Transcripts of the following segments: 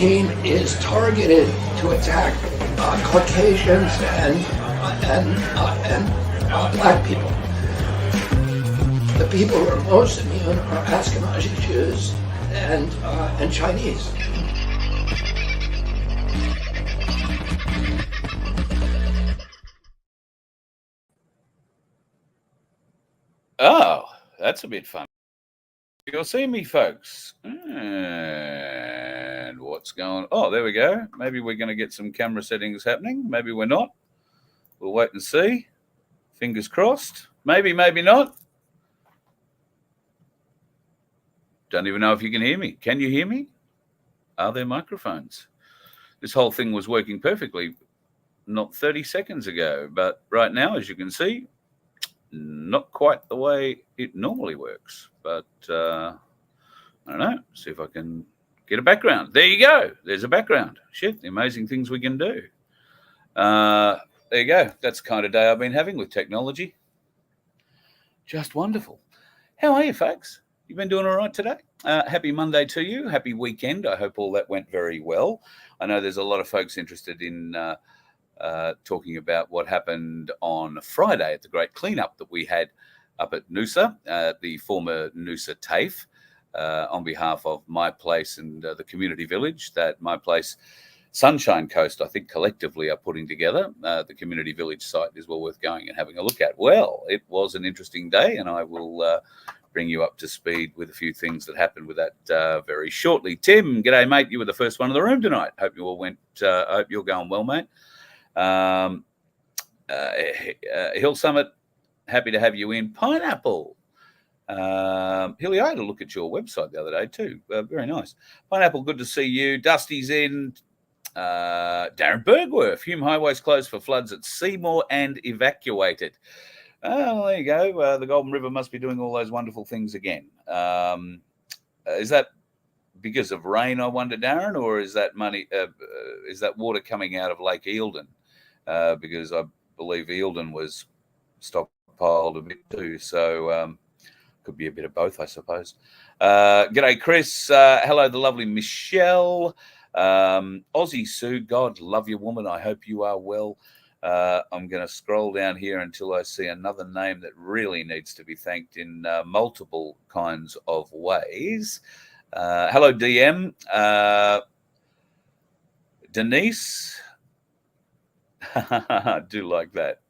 team is targeted to attack Caucasians and black people. The people who are most immune are Ashkenazi Jews and Chinese. Oh, that's a bit fun. You'll see me, folks. And what's going on? Oh, there we go. Maybe we're going to get some camera settings happening. Maybe we're not. We'll wait and see. Fingers crossed. Maybe, maybe not. Don't even know if you can hear me. Can you hear me? Are there microphones? This whole thing was working perfectly not 30 seconds ago. But right now, as you can see, not quite the way it normally works. But I don't know. See if I can get a background. There you go. There's a background. Shit, the amazing things we can do. There you go. That's the kind of day I've been having with technology. Just wonderful. How are you, folks? You been doing all right today? Happy Monday to you. Happy weekend. I hope all that went very well. I know there's a lot of folks interested in talking about what happened on Friday at the great cleanup that we had up at Noosa, the former Noosa TAFE, on behalf of My Place and the community village that My Place Sunshine Coast, I think, collectively are putting together. The community village site is well worth going and having a look at. Well, it was an interesting day, and I will bring you up to speed with a few things that happened with that very shortly. Tim, g'day, mate. You were the first one in the room tonight. Hope you all went. Hope you're going well, mate. Hill Summit, happy to have you in. Pineapple. Hilly, I had a look at your website the other day too. Very nice. Pineapple, good to see you. Dusty's in. Darren Bergworth, Hume Highways closed for floods at Seymour and evacuated. Oh, there you go. The Golden River must be doing all those wonderful things again. Is that because of rain, I wonder, Darren, or is that money? Is that water coming out of Lake Eildon? Because I believe Eildon was stockpiled a bit too. So could be a bit of both, I suppose. G'day, Chris. Hello, the lovely Michelle. Aussie Sue, God love you, woman. I hope you are well. I'm going to scroll down here until I see another name that really needs to be thanked in multiple kinds of ways. Hello, DM. Denise. I do like that.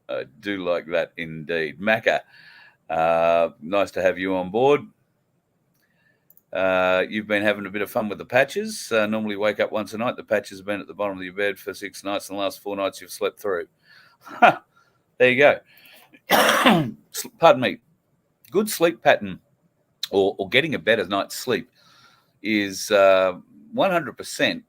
I do like that indeed. Macca, nice to have you on board. You've been having a bit of fun with the patches. Normally wake up once a night. The patches have been at the bottom of your bed for 6 nights, and the last 4 nights you've slept through. There you go. Pardon me. Good sleep pattern or getting a better night's sleep is 100%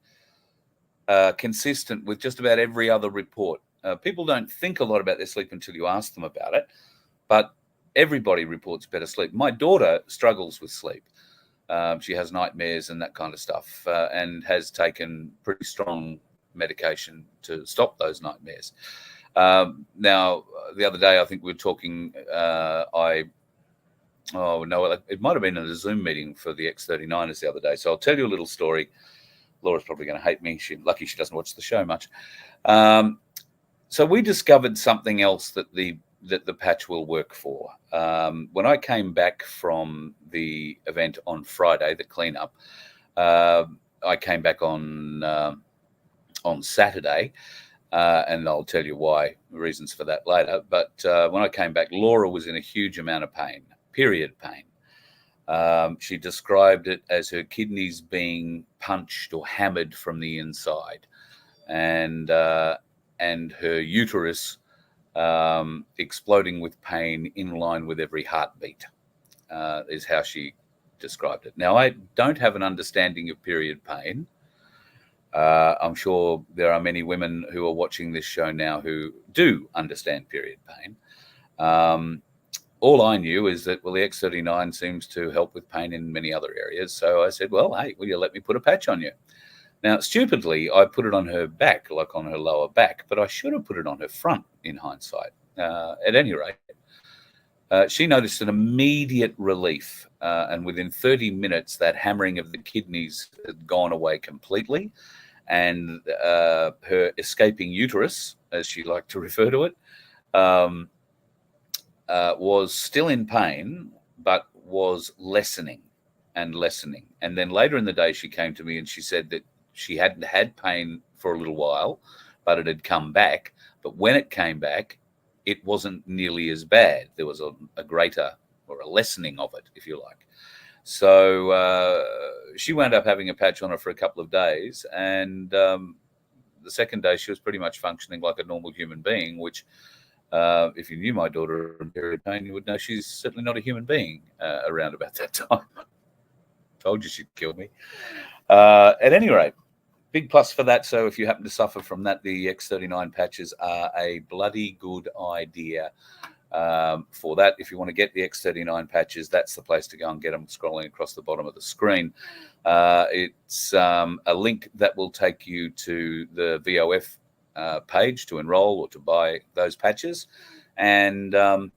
consistent with just about every other report. People don't think a lot about their sleep until you ask them about it, but everybody reports better sleep. My daughter struggles with sleep. She has nightmares and that kind of stuff, and has taken pretty strong medication to stop those nightmares. Now, the other day, I think we were talking, it might have been in a Zoom meeting for the X39ers the other day. So I'll tell you a little story. Laura's probably going to hate me. Lucky she doesn't watch the show much. So we discovered something else that the patch will work for. When I came back from the event on Friday, the cleanup, I came back on Saturday, and I'll tell you why, reasons for that later. But when I came back, Laura was in a huge amount of pain, period pain. She described it as her kidneys being punched or hammered from the inside, and her uterus exploding with pain in line with every heartbeat, is how she described it. Now, I don't have an understanding of period pain. I'm sure there are many women who are watching this show now who do understand period pain. All I knew is that, well, the X39 seems to help with pain in many other areas. So I said, well, hey, will you let me put a patch on you? Now, stupidly, I put it on her back, like on her lower back, but I should have put it on her front in hindsight. At any rate, She noticed an immediate relief, and within 30 minutes, that hammering of the kidneys had gone away completely, and her escaping uterus, as she liked to refer to it, was still in pain, but was lessening and lessening. And then later in the day, she came to me and she said that she hadn't had pain for a little while, but it had come back. But when it came back, it wasn't nearly as bad. There was a greater or a lessening of it, if you like. So she wound up having a patch on her for a couple of days. And the second day, she was pretty much functioning like a normal human being, which if you knew my daughter in period pain, you would know she's certainly not a human being around about that time. Told you she'd kill me. At any rate, big plus for that. So if you happen to suffer from that, the X39 patches are a bloody good idea for that. If you want to get the X39 patches, that's the place to go and get them, scrolling across the bottom of the screen. It's a link that will take you to the VoF page to enroll or to buy those patches. And we'll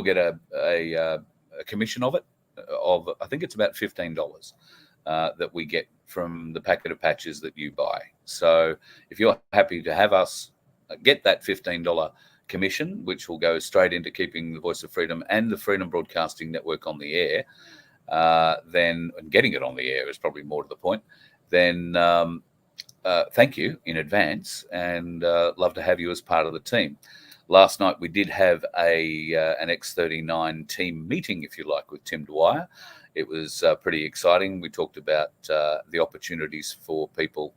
get a commission of it, of I think it's about $15 that we get from the packet of patches that you buy. So if you're happy to have us get that $15 commission, which will go straight into keeping the Voice of Freedom and the Freedom Broadcasting Network on the air, then, and getting it on the air is probably more to the point, then thank you in advance, and love to have you as part of the team. Last night we did have an X39 team meeting, if you like, with Tim Dwyer. It was pretty exciting. We talked about the opportunities for people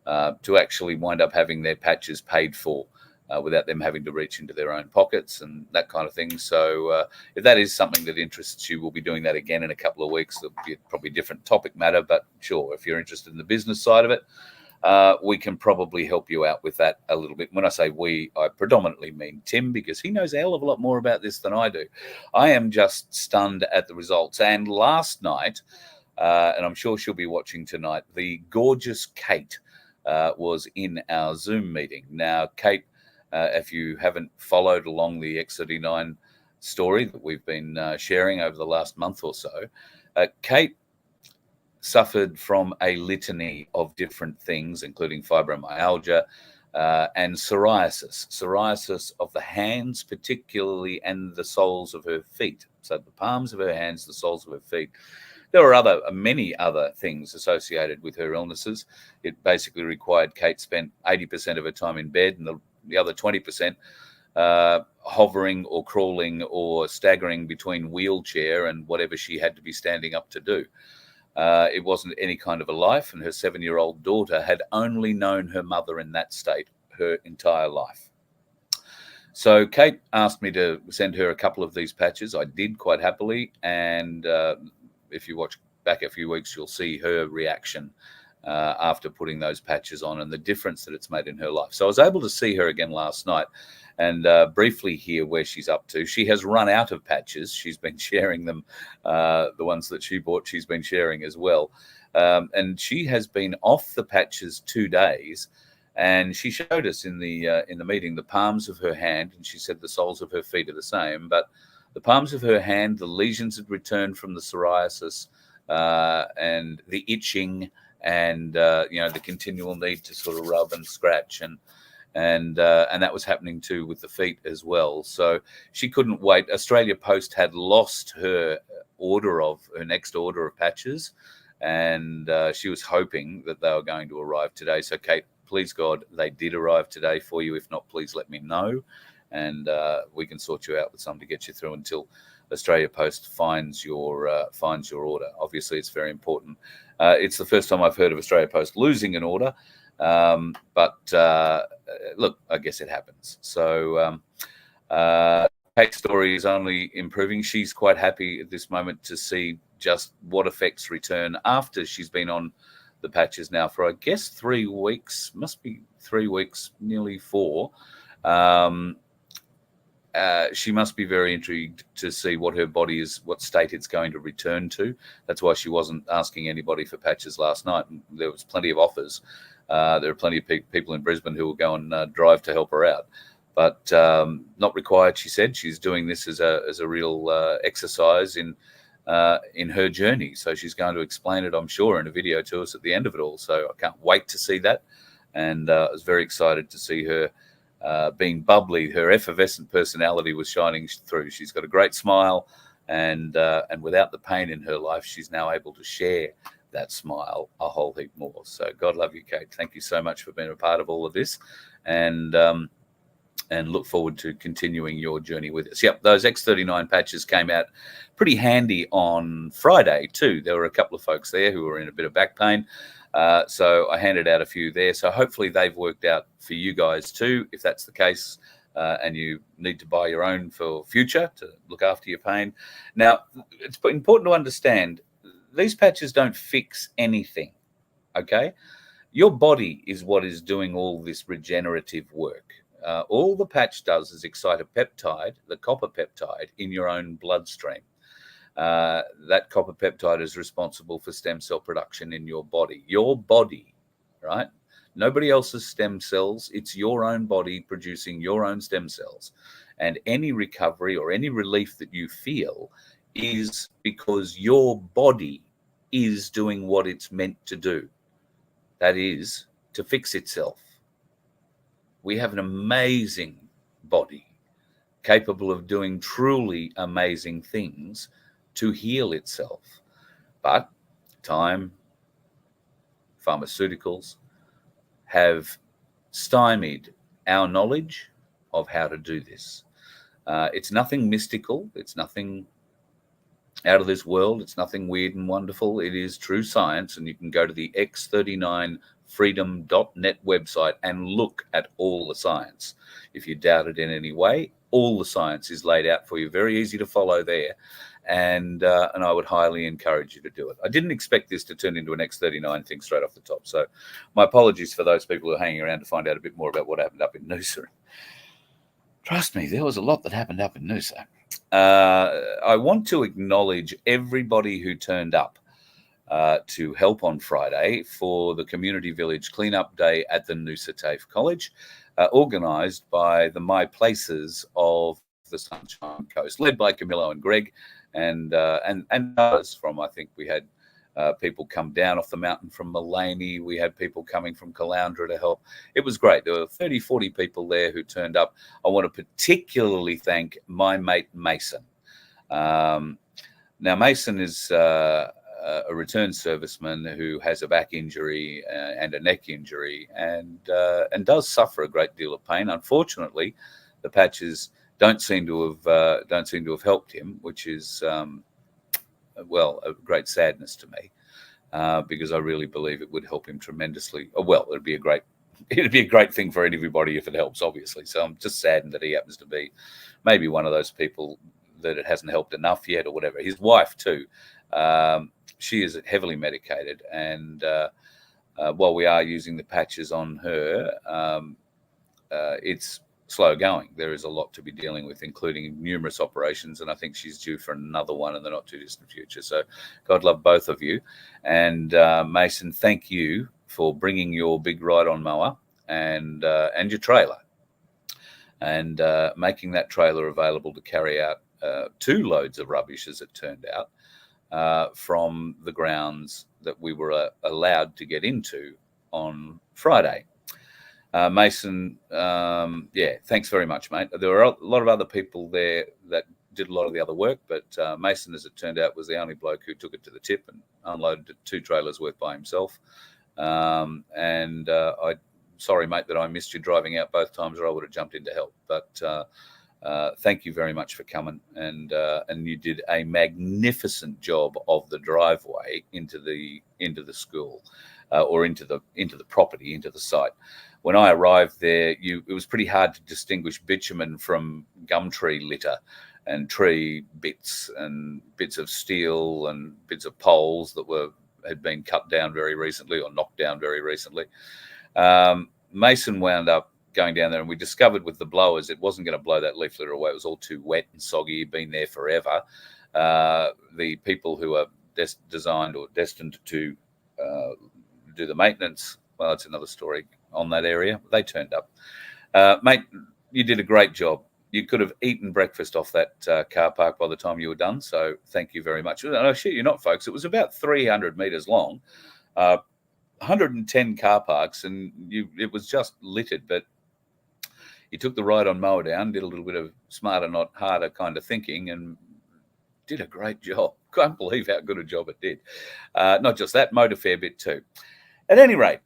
to actually wind up having their patches paid for without them having to reach into their own pockets and that kind of thing. So if that is something that interests you, we'll be doing that again in a couple of weeks. It'll be probably a different topic matter, but sure, if you're interested in the business side of it, we can probably help you out with that a little bit. When I say we, I predominantly mean Tim, because he knows a hell of a lot more about this than I do. I am just stunned at the results. And last night, and I'm sure she'll be watching tonight, the gorgeous Kate was in our Zoom meeting. Now, Kate, if you haven't followed along the X39 story that we've been sharing over the last month or so, Kate suffered from a litany of different things, including fibromyalgia and psoriasis of the hands particularly, and the soles of her feet. So the palms of her hands, the soles of her feet. There were many other things associated with her illnesses. It basically required Kate spent 80% of her time in bed, and the other 20% hovering or crawling or staggering between wheelchair and whatever she had to be standing up to do. It wasn't any kind of a life, and her 7-year-old daughter had only known her mother in that state her entire life. So Kate asked me to send her a couple of these patches. I did quite happily, and if you watch back a few weeks, you'll see her reaction after putting those patches on and the difference that it's made in her life. So I was able to see her again last night and briefly hear where she's up to. She has run out of patches. She's been sharing them. The ones that she bought, she's been sharing as well. And she has been off the patches 2 days. And she showed us in the meeting the palms of her hand, and she said the soles of her feet are the same. But the palms of her hand, the lesions had returned from the psoriasis and the itching, and the continual need to sort of rub and scratch, and that was happening too with the feet as well. So she couldn't wait. Australia Post had lost her next order of patches, and she was hoping that they were going to arrive today. So Kate, please God, they did arrive today for you. If not, please let me know, and we can sort you out with some to get you through until Australia Post finds your order. Obviously, it's very important. It's the first time I've heard of Australia Post losing an order, but look, I guess it happens. So Kate's story is only improving. She's quite happy at this moment to see just what effects return after she's been on the patches now for, I guess, 3 weeks. Must be 3 weeks, nearly 4. She must be very intrigued to see what her body is, what state it's going to return to. That's why she wasn't asking anybody for patches last night. There was plenty of offers. There are plenty of people in Brisbane who will go and drive to help her out. but not required. She said she's doing this as a real exercise in her journey. So she's going to explain it, I'm sure, in a video to us at the end of it all. So I can't wait to see that. And I was very excited to see her being bubbly. Her effervescent personality was shining through. She's got a great smile, and without the pain in her life, she's now able to share that smile a whole heap more. So God love you, Kate. Thank you so much for being a part of all of this, and look forward to continuing your journey with us. Yep, those X39 patches came out pretty handy on Friday too. There were a couple of folks there who were in a bit of back pain. So I handed out a few there. So hopefully they've worked out for you guys too, if that's the case, and you need to buy your own for future to look after your pain. Now, it's important to understand these patches don't fix anything, okay? Your body is what is doing all this regenerative work. All the patch does is excite a peptide, the copper peptide, in your own bloodstream. That copper peptide is responsible for stem cell production in your body. Your body, right? Nobody else's stem cells. It's your own body producing your own stem cells. And any recovery or any relief that you feel is because your body is doing what it's meant to do. That is, to fix itself. We have an amazing body capable of doing truly amazing things to heal itself. But time, pharmaceuticals have stymied our knowledge of how to do this. It's nothing mystical. It's nothing out of this world. It's nothing weird and wonderful. It is true science, and you can go to the x39freedom.net website and look at all the science. If you doubt it in any way, all the science is laid out for you, very easy to follow there, and I would highly encourage you to do it. I didn't expect this to turn into an X39 thing straight off the top, so my apologies for those people who are hanging around to find out a bit more about what happened up in Noosa. Trust me, there was a lot that happened up in Noosa. I want to acknowledge everybody who turned up to help on Friday for the Community Village Cleanup Day at the Noosa TAFE College, organised by the My Places of the Sunshine Coast, led by Camillo and Greg, and others from, I think we had people come down off the mountain from Mullaney. We had people coming from Caloundra to help. It was great. There were 30, 40 people there who turned up. I want to particularly thank my mate Mason. Now, Mason is a returned serviceman who has a back injury and a neck injury, and does suffer a great deal of pain. Unfortunately, the patches don't seem to have helped him, which is well, a great sadness to me, because I really believe it would help him tremendously. Well, it'd be a great thing for everybody if it helps, obviously. So I'm just saddened that he happens to be maybe one of those people that it hasn't helped enough yet, or whatever. His wife too, she is heavily medicated, and while we are using the patches on her, it's slow going. There is a lot to be dealing with, including numerous operations, and I think she's due for another one in the not too distant future. So God love both of you. And Mason, thank you for bringing your big ride-on mower and your trailer, and making that trailer available to carry out 2 loads of rubbish, as it turned out, from the grounds that we were allowed to get into on Friday. Mason, thanks very much, mate. There were a lot of other people there that did a lot of the other work, but Mason, as it turned out, was the only bloke who took it to the tip and unloaded 2 trailers worth by himself. I'm sorry, mate, that I missed you driving out both times, or I would have jumped in to help. But thank you very much for coming, and you did a magnificent job of the driveway into the school, or into the property, into the site. When I arrived there, it was pretty hard to distinguish bitumen from gum tree litter and tree bits and bits of steel and bits of poles that had been cut down very recently or knocked down very recently. Mason wound up going down there, and we discovered with the blowers it wasn't going to blow that leaf litter away. It was all too wet and soggy, been there forever. The people who are designed or destined to do the maintenance, well, it's another story on that area. They turned up. Mate, you did a great job. You could have eaten breakfast off that car park by the time you were done. So thank you very much. No, shit, you're not, folks. It was about 300 meters long, 110 car parks, and it was just littered. But you took the ride on mower down, did a little bit of smarter, not harder kind of thinking, and did a great job. Can't believe how good a job it did. Not just that, mowed a fair bit too. At any rate,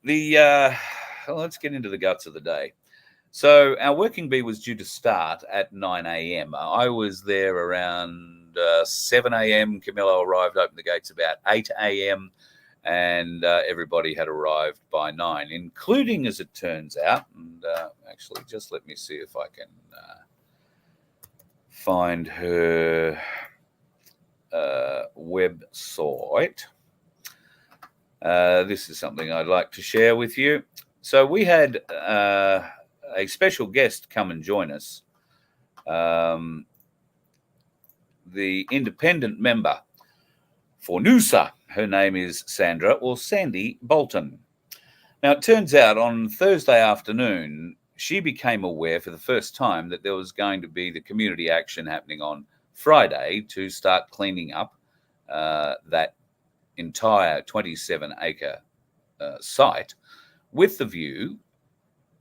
let's get into the guts of the day. So our working bee was due to start at 9 a.m. I was there around 7 a.m. Camillo arrived, opened the gates about 8 a.m. And everybody had arrived by 9, including, as it turns out, and actually just let me see if I can find her website. This is something I'd like to share with you. So we had a special guest come and join us, the independent member for Noosa. Her name is Sandra, or Sandy Bolton. Now, it turns out on Thursday afternoon, she became aware for the first time that there was going to be the community action happening on Friday to start cleaning up that entire 27-acre site, with the view,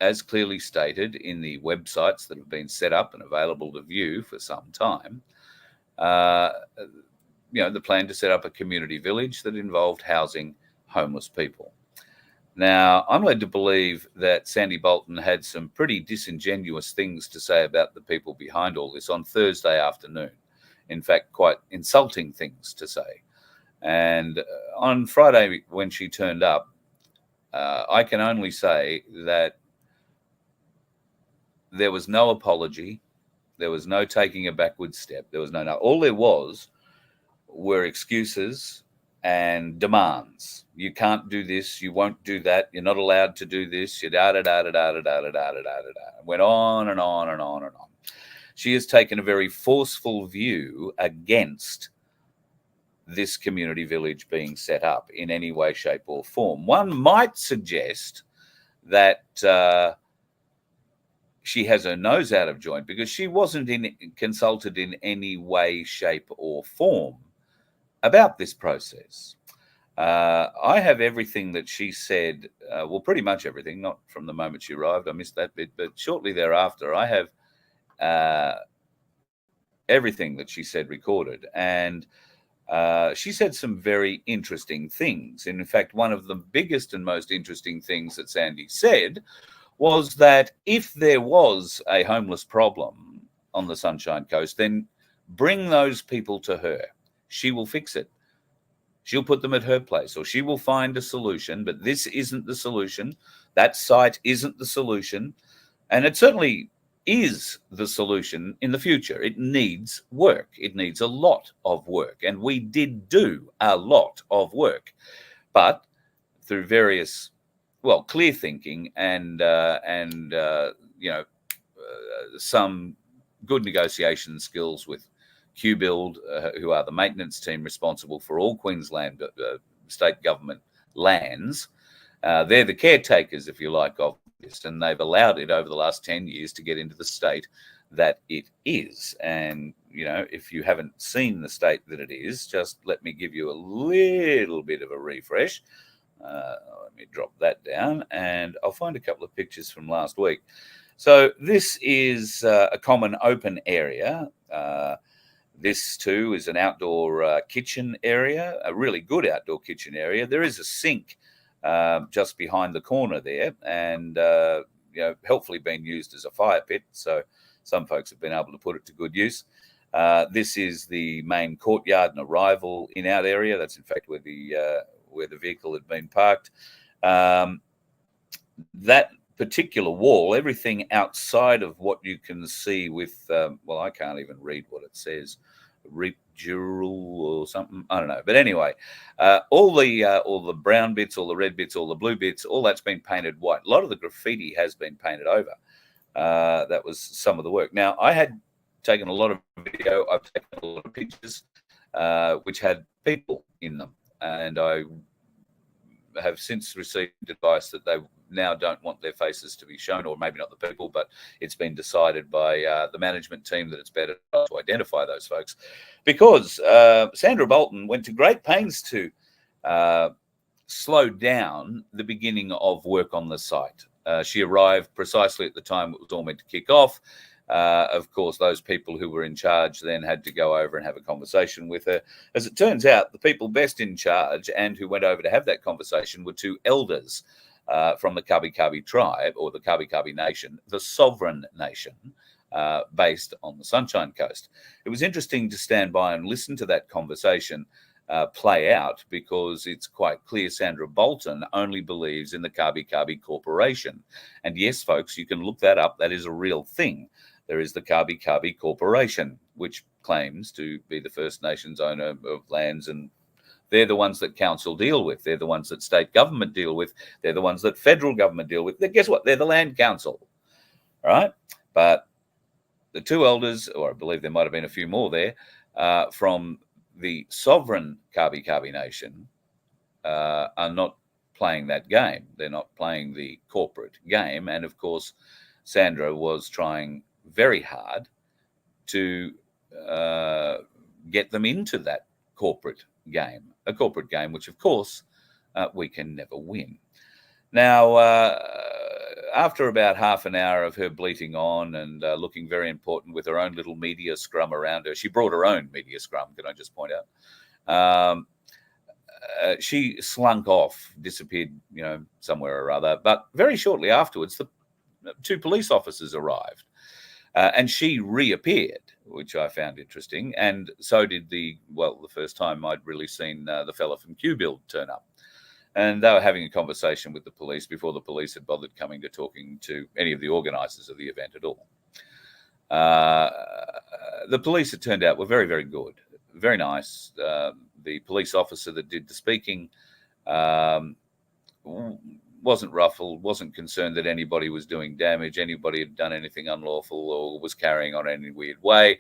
as clearly stated in the websites that have been set up and available to view for some time, the plan to set up a community village that involved housing homeless people. Now, I'm led to believe that Sandy Bolton had some pretty disingenuous things to say about the people behind all this on Thursday afternoon. In fact, quite insulting things to say. And on Friday, when she turned up, I can only say that there was no apology. There was no taking a backward step. There was no. All there were excuses and demands. You can't do this. You won't do that. You're not allowed to do this. You went on and on and on and on. She has taken a very forceful view against this community village being set up in any way, shape, or form. One might suggest that she has her nose out of joint because she wasn't consulted in any way, shape, or form about this process. I have everything that she said, pretty much everything, not from the moment she arrived, I missed that bit, but shortly thereafter, I have everything that she said recorded. And she said some very interesting things. And in fact, one of the biggest and most interesting things that Sandy said was that if there was a homeless problem on the Sunshine Coast, then bring those people to her. She will fix it. She'll put them at her place, or she will find a solution, but this isn't the solution. That site isn't the solution. And it certainly is the solution in the future. It needs work. It needs a lot of work. And we did do a lot of work. But through various, clear thinking and some good negotiation skills with QBuild, who are the maintenance team responsible for all Queensland state government lands. They're the caretakers, if you like, of this, and they've allowed it over the last 10 years to get into the state that it is. And, if you haven't seen the state that it is, just let me give you a little bit of a refresh. Let me drop that down, and I'll find a couple of pictures from last week. So this is a common open area. This, too, is an outdoor kitchen area, a really good outdoor kitchen area. There is a sink just behind the corner there, and helpfully being used as a fire pit. So some folks have been able to put it to good use. This is the main courtyard and arrival in-out area. That's in fact where the vehicle had been parked. That particular wall, everything outside of what you can see with, I can't even read what it says. Jewel or something, I don't know, but anyway, all the brown bits, all the red bits, all the blue bits, all that's been painted white. A lot of the graffiti has been painted over. That was some of the work. Now, I had taken a lot of video, I've taken a lot of pictures which had people in them, and I have since received advice that now don't want their faces to be shown, or maybe not the people, but it's been decided by the management team that it's better to identify those folks, because Sandra Bolton went to great pains to slow down the beginning of work on the site. She arrived precisely at the time it was all meant to kick off. Of course, those people who were in charge then had to go over and have a conversation with her. As it turns out, the people best in charge and who went over to have that conversation were two elders from the Kabi Kabi tribe, or the Kabi Kabi nation, the sovereign nation, based on the Sunshine Coast. It was interesting to stand by and listen to that conversation play out, because it's quite clear Sandra Bolton only believes in the Kabi Kabi Corporation. And yes, folks, you can look that up. That is a real thing. There is the Kabi Kabi Corporation, which claims to be the First Nations owner of lands, and they're the ones that council deal with. They're the ones that state government deal with. They're the ones that federal government deal with. Guess what? They're the land council, all right? But the two elders, or I believe there might have been a few more there, from the sovereign Kabi Kabi nation are not playing that game. They're not playing the corporate game. And of course, Sandra was trying very hard to get them into that corporate game, a corporate game which, of course, we can never win. Now, after about half an hour of her bleating on and looking very important with her own little media scrum around her, she brought her own media scrum, can I just point out? She slunk off, disappeared, somewhere or other. But very shortly afterwards, the two police officers arrived. And she reappeared, which I found interesting. And so did the first time I'd really seen the fella from Q-Build turn up. And they were having a conversation with the police before the police had bothered coming to talking to any of the organisers of the event at all. The police, it turned out, were very, very good, very nice. The police officer that did the speaking wasn't ruffled, wasn't concerned that anybody was doing damage, anybody had done anything unlawful or was carrying on in any weird way.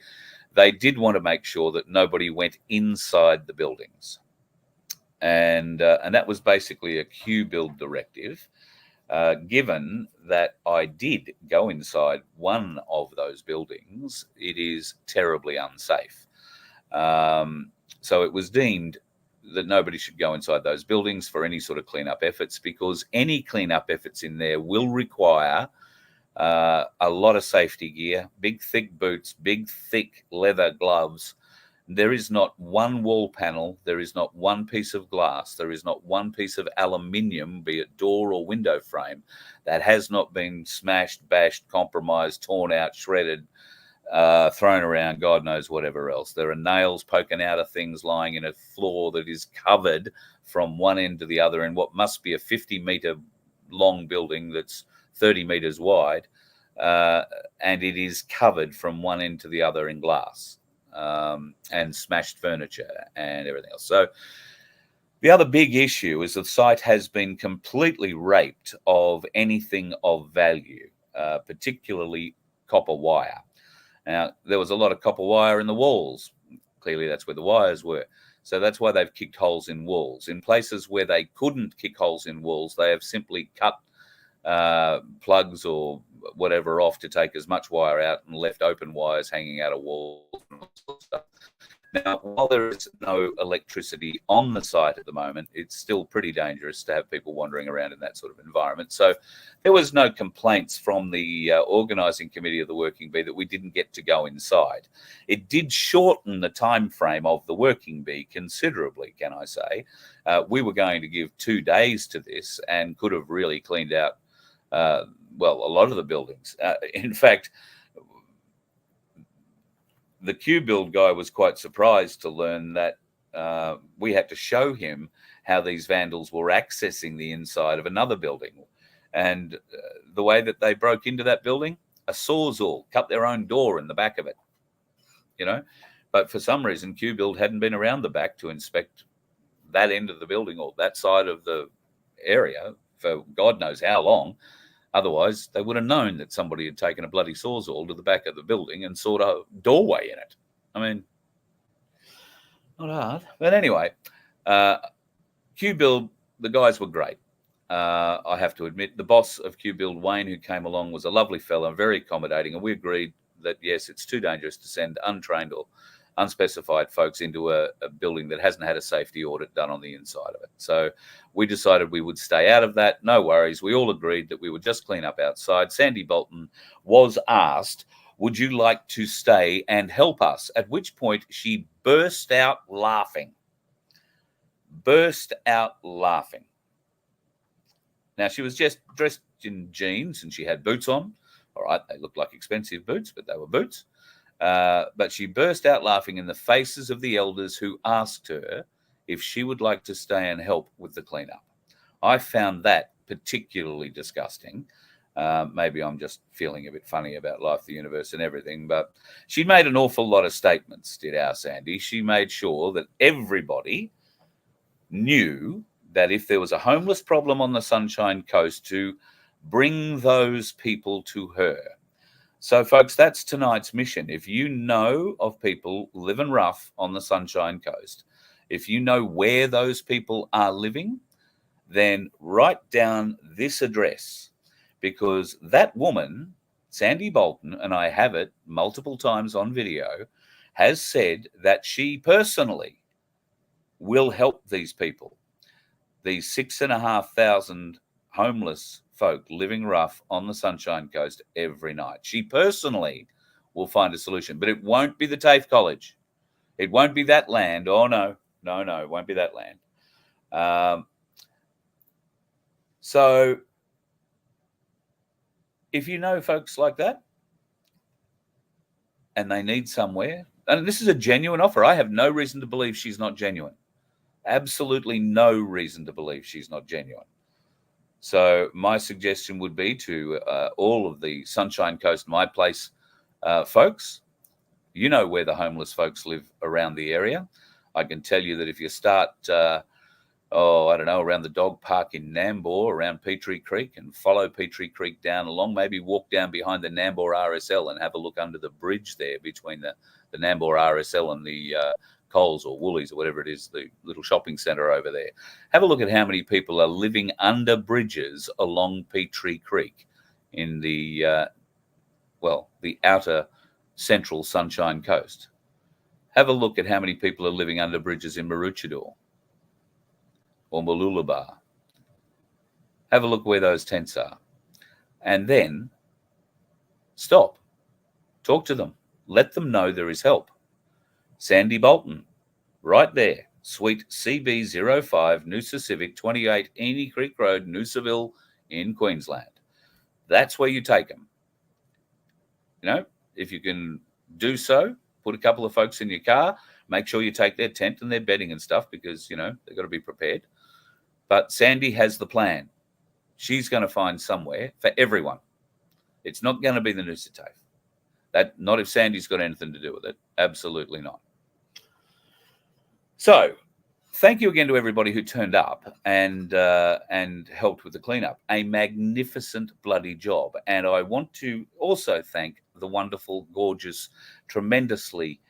They did want to make sure that nobody went inside the buildings. And that was basically a Q-Build directive, given that I did go inside one of those buildings. It is terribly unsafe. So it was deemed that nobody should go inside those buildings for any sort of cleanup efforts, because any cleanup efforts in there will require a lot of safety gear, big, thick boots, big, thick leather gloves. There is not one wall panel, there is not one piece of glass, there is not one piece of aluminium, be it door or window frame, that has not been smashed, bashed, compromised, torn out, shredded, thrown around, God knows whatever else. There are nails poking out of things lying in a floor that is covered from one end to the other in what must be a 50-metre long building that's 30 metres wide, and it is covered from one end to the other in glass. And smashed furniture and everything else. So the other big issue is the site has been completely raped of anything of value, particularly copper wire. Now, there was a lot of copper wire in the walls. Clearly, that's where the wires were. So that's why they've kicked holes in walls. In places where they couldn't kick holes in walls, they have simply cut plugs or whatever off to take as much wire out and left open wires hanging out of walls and all sorts of stuff. Now, while there is no electricity on the site at the moment, it's still pretty dangerous to have people wandering around in that sort of environment. So there was no complaints from the organising committee of the Working Bee that we didn't get to go inside. It did shorten the time frame of the Working Bee considerably, can I say. We were going to give 2 days to this and could have really cleaned out a lot of the buildings. In fact, the Q-Build guy was quite surprised to learn that we had to show him how these vandals were accessing the inside of another building. And the way that they broke into that building, a sawzall cut their own door in the back of it, But for some reason, Q-Build hadn't been around the back to inspect that end of the building or that side of the area for God knows how long. Otherwise, they would have known that somebody had taken a bloody sawzall to the back of the building and sawed a doorway in it. I mean, not hard. But anyway, Q-Build, the guys were great. I have to admit, the boss of Q Build, Wayne, who came along, was a lovely fellow, very accommodating, and we agreed that, yes, it's too dangerous to send untrained or unspecified folks into a building that hasn't had a safety audit done on the inside of it. So we decided we would stay out of that. No worries. We all agreed that we would just clean up outside. Sandy Bolton was asked, would you like to stay and help us? At which point she burst out laughing. Burst out laughing. Now, she was just dressed in jeans and she had boots on. All right, they looked like expensive boots, but they were boots. But she burst out laughing in the faces of the elders who asked her if she would like to stay and help with the cleanup. I found that particularly disgusting. Maybe I'm just feeling a bit funny about life, the universe, and everything, but she made an awful lot of statements, did our Sandy. She made sure that everybody knew that if there was a homeless problem on the Sunshine Coast, to bring those people to her. So, folks, that's tonight's mission. If you know of people living rough on the Sunshine Coast, if you know where those people are living, then write down this address, because that woman, Sandy Bolton, and I have it multiple times on video, has said that she personally will help these people, these 6,500 homeless folk living rough on the Sunshine Coast every night. She personally will find a solution, but it won't be the TAFE College. It won't be that land. Oh, no, it won't be that land. So if you know folks like that and they need somewhere, and this is a genuine offer, I have no reason to believe she's not genuine. Absolutely no reason to believe she's not genuine. So my suggestion would be to all of the Sunshine Coast, My Place folks, you know where the homeless folks live around the area. I can tell you that if you start, around the dog park in Nambour, around Petrie Creek, and follow Petrie Creek down along, maybe walk down behind the Nambour RSL and have a look under the bridge there between the Nambour RSL and the Coles or Woolies or whatever it is, the little shopping centre over there. Have a look at how many people are living under bridges along Petrie Creek in the outer central Sunshine Coast. Have a look at how many people are living under bridges in Maroochydore or Mooloolaba. Have a look where those tents are. And then stop. Talk to them. Let them know there is help. Sandy Bolton, right there, Suite CB05, Noosa Civic, 28 Eny Creek Road, Noosaville in Queensland. That's where you take them. You know, if you can do so, put a couple of folks in your car, make sure you take their tent and their bedding and stuff, because, you know, they've got to be prepared. But Sandy has the plan. She's going to find somewhere for everyone. It's not going to be the Noosa TAFE. Not if Sandy's got anything to do with it. Absolutely not. So, thank you again to everybody who turned up and helped with the cleanup. A magnificent bloody job. And I want to also thank the wonderful, gorgeous, tremendously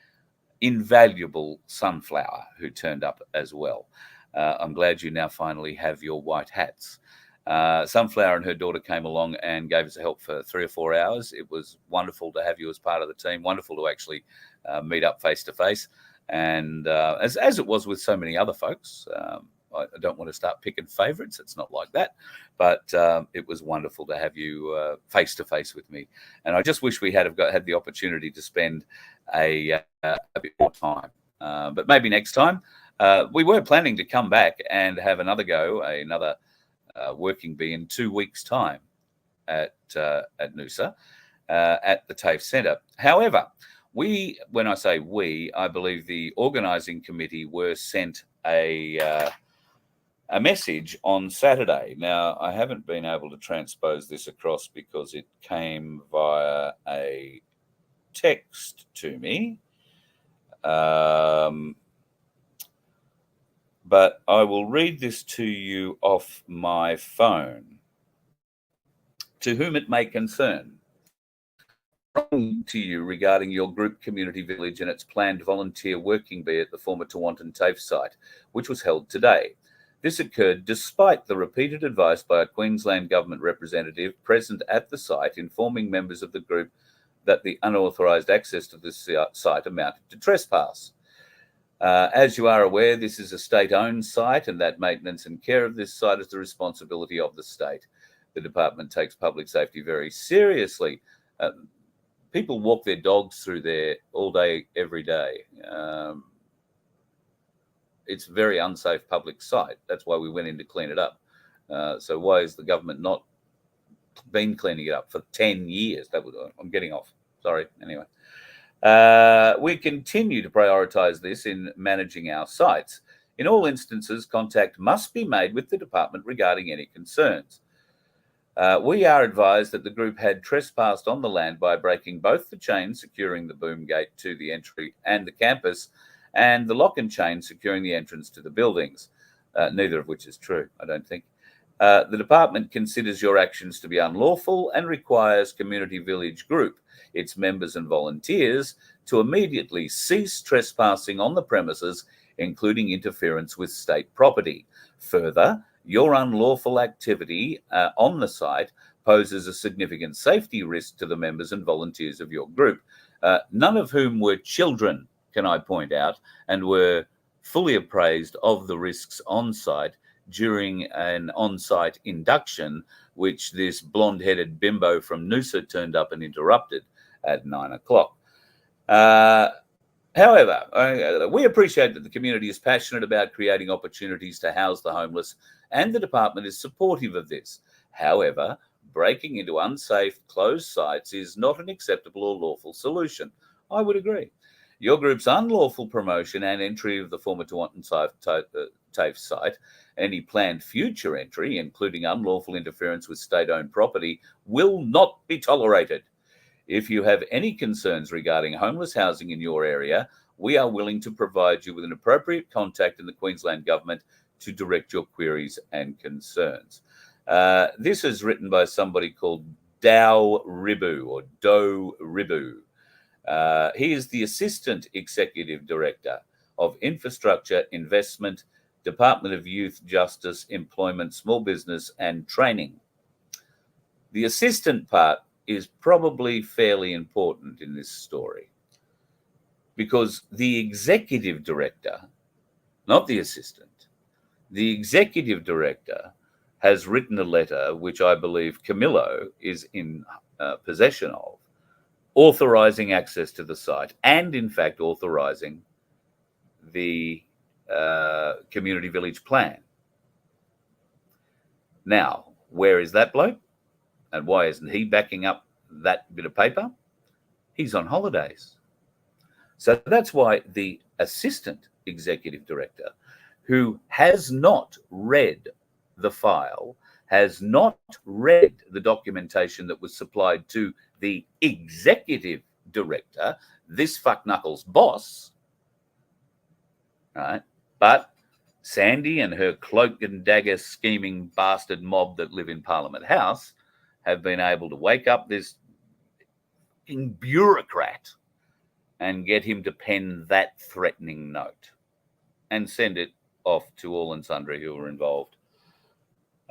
invaluable Sunflower who turned up as well. I'm glad you now finally have your white hats. Sunflower and her daughter came along and gave us a help for 3 or 4 hours. It was wonderful to have you as part of the team. Wonderful to actually meet up face to face. And as it was with so many other folks, I don't want to start picking favourites. It's not like that. But it was wonderful to have you face to face with me. And I just wish we had the opportunity to spend a bit more time. But maybe next time. We were planning to come back and have another working bee in 2 weeks' time at Noosa at the TAFE Centre. However, when I say we, I believe the organising committee were sent a message on Saturday. Now, I haven't been able to transpose this across because it came via a text to me. But I will read this to you off my phone. To whom it may concern, to you regarding your group community village and its planned volunteer working bee at the former Tewantin TAFE site, which was held today. This occurred despite the repeated advice by a Queensland government representative present at the site informing members of the group that the unauthorised access to this site amounted to trespass. As you are aware, this is a state-owned site, and that maintenance and care of this site is the responsibility of the state. The department takes public safety very seriously. People walk their dogs through there all day, every day. It's a very unsafe public site. That's why we went in to clean it up. So why has the government not been cleaning it up for 10 years? I'm getting off. Sorry. Anyway. We continue to prioritise this in managing our sites. In all instances, contact must be made with the department regarding any concerns. We are advised that the group had trespassed on the land by breaking both the chain securing the boom gate to the entry and the campus and the lock and chain securing the entrance to the buildings, neither of which is true, I don't think. The department considers your actions to be unlawful and requires Community Village Group, its members and volunteers, to immediately cease trespassing on the premises, including interference with state property. Further, your unlawful activity on the site poses a significant safety risk to the members and volunteers of your group, none of whom were children, can I point out, and were fully appraised of the risks on site during an on-site induction, which this blonde-headed bimbo from Noosa turned up and interrupted at 9 o'clock. However, we appreciate that the community is passionate about creating opportunities to house the homeless, and the department is supportive of this. However, breaking into unsafe, closed sites is not an acceptable or lawful solution. I would agree. Your group's unlawful promotion and entry of the former Tewantin TAFE site, any planned future entry, including unlawful interference with state-owned property, will not be tolerated. If you have any concerns regarding homeless housing in your area, we are willing to provide you with an appropriate contact in the Queensland Government to direct your queries and concerns. This is written by somebody called Dow Ribu, or Do Ribu. He is the Assistant Executive Director of Infrastructure, Investment, Department of Youth, Justice, Employment, Small Business and Training. The assistant part is probably fairly important in this story because the executive director, not the assistant, the executive director has written a letter, which I believe Camillo is in possession of, authorising access to the site and, in fact, authorising the community village plan. Now, where is that bloke? And why isn't he backing up that bit of paper? He's on holidays. So that's why the assistant executive director, who has not read the file, has not read the documentation that was supplied to the executive director, this fuckknuckles boss, right? But Sandy and her cloak and dagger scheming bastard mob that live in Parliament House have been able to wake up this bureaucrat and get him to pen that threatening note and send it off to all and sundry who were involved.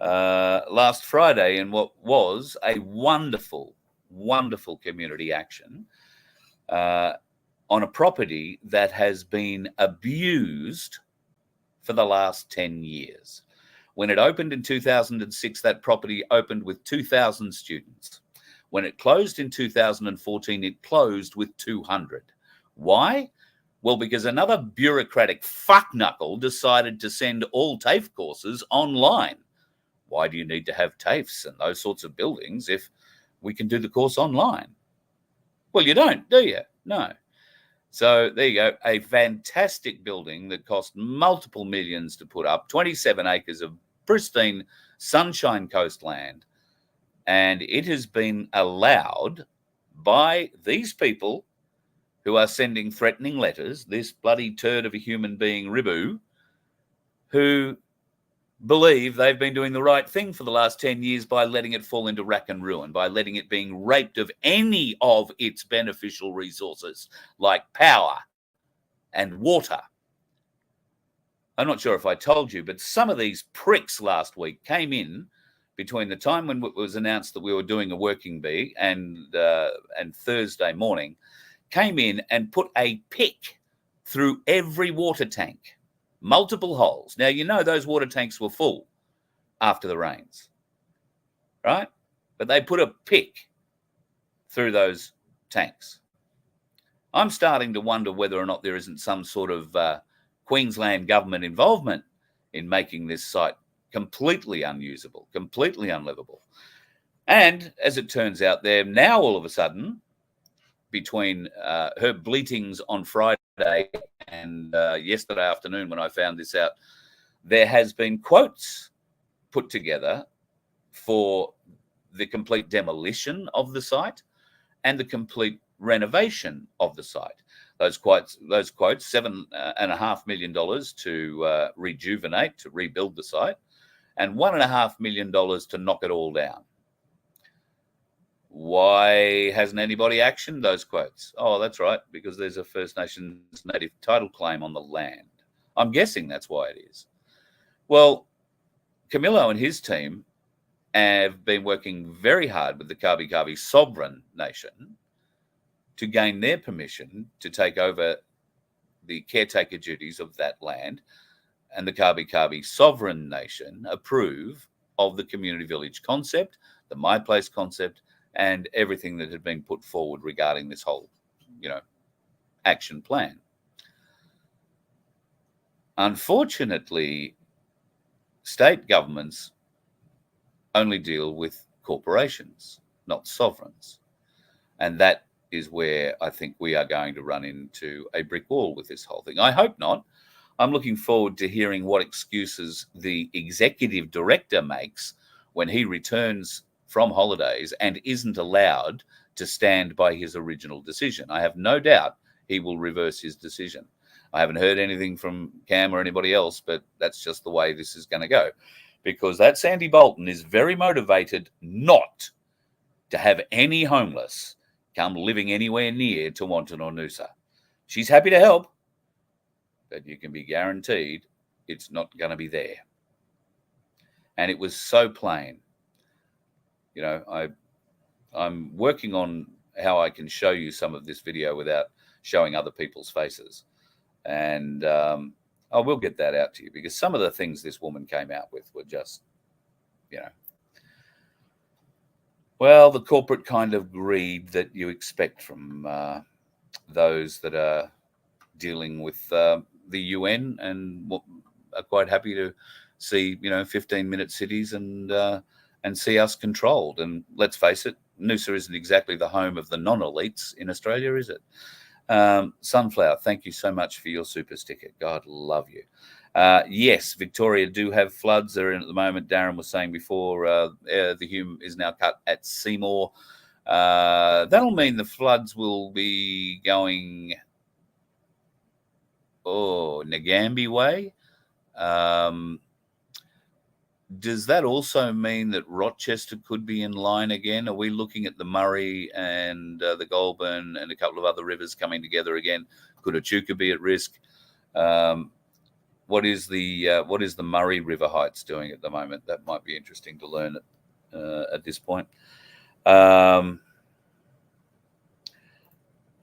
Last Friday, in what was a wonderful, wonderful community action on a property that has been abused for the last 10 years. When it opened in 2006, that property opened with 2,000 students. When it closed in 2014, it closed with 200. Why? Well, because another bureaucratic fuckknuckle decided to send all TAFE courses online. Why do you need to have TAFEs and those sorts of buildings if we can do the course online? Well, you don't, do you? No. So there you go, a fantastic building that cost multiple millions to put up, 27 acres of pristine sunshine coastland. And it has been allowed by these people who are sending threatening letters, this bloody turd of a human being, Ribu, who believe they've been doing the right thing for the last 10 years by letting it fall into rack and ruin, by letting it being raped of any of its beneficial resources like power and water. I'm not sure if I told you, but some of these pricks last week came in between the time when it was announced that we were doing a working bee and Thursday morning, came in and put a pick through every water tank, multiple holes. Now, you know those water tanks were full after the rains, right? But they put a pick through those tanks. I'm starting to wonder whether or not there isn't some sort of Queensland government involvement in making this site completely unusable, completely unlivable. And as it turns out, there now all of a sudden, between her bleatings on Friday and yesterday afternoon when I found this out, there has been quotes put together for the complete demolition of the site and the complete renovation of the site. Those quotes, $7.5 million to rejuvenate, to rebuild the site, and $1.5 million to knock it all down. Why hasn't anybody actioned those quotes? Oh, that's right, because there's a First Nations native title claim on the land. I'm guessing that's why it is. Well, Camillo and his team have been working very hard with the Kabi sovereign nation to gain their permission to take over the caretaker duties of that land, and the Kabi sovereign nation approve of the community village concept, the My Place concept, and everything that had been put forward regarding this whole, action plan. Unfortunately, state governments only deal with corporations, not sovereigns. And that is where I think we are going to run into a brick wall with this whole thing. I hope not. I'm looking forward to hearing what excuses the executive director makes when he returns from holidays and isn't allowed to stand by his original decision. I have no doubt he will reverse his decision. I haven't heard anything from Cam or anybody else, but that's just the way this is going to go, because that Sandy Bolton is very motivated not to have any homeless come living anywhere near Tewantin or Noosa. She's happy to help, but you can be guaranteed it's not going to be there. And it was so plain. I'm working on how I can show you some of this video without showing other people's faces. And I will get that out to you, because some of the things this woman came out with were just, well, the corporate kind of greed that you expect from those that are dealing with the UN and are quite happy to see, 15-minute cities and see us controlled. And let's face it, Noosa isn't exactly the home of the non-elites in Australia, is it? Sunflower, thank you so much for your super sticker. God love you. Yes, Victoria do have floods. They're in at the moment. Darren was saying before, the Hume is now cut at Seymour. That'll mean the floods will be going, Nagambie way. Does that also mean that Rochester could be in line again? Are we looking at the Murray and the Goulburn and a couple of other rivers coming together again? Could Echuca be at risk? What is the Murray River Heights doing at the moment? That might be interesting to learn at this point.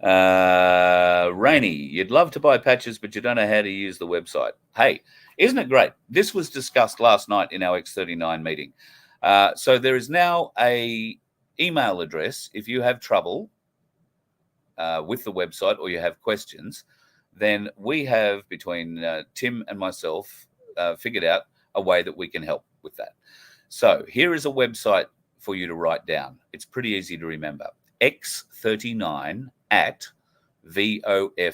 Rainy, you'd love to buy patches, but you don't know how to use the website. Hey, isn't it great? This was discussed last night in our X39 meeting. So there is now a email address. If you have trouble with the website or you have questions, then we have, between Tim and myself, figured out a way that we can help with that. So here is a website for you to write down. It's pretty easy to remember. X39 at VoFHQ.com.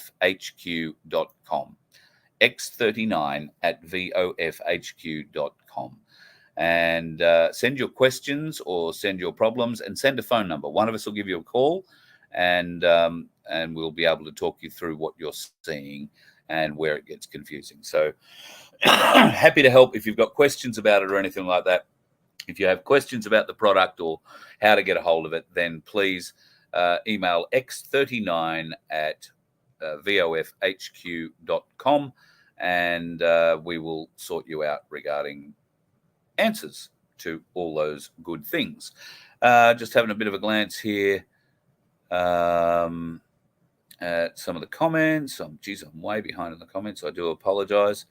X39 at VoFHQ.com. And send your questions or send your problems and send a phone number. One of us will give you a call, and we'll be able to talk you through what you're seeing and where it gets confusing. So happy to help if you've got questions about it or anything like that. If you have questions about the product or how to get a hold of it, then please email x39 at VoFHQ.com, and we will sort you out regarding answers to all those good things. Just having a bit of a glance here at some of the comments. Geez, I'm way behind in the comments. I do apologize.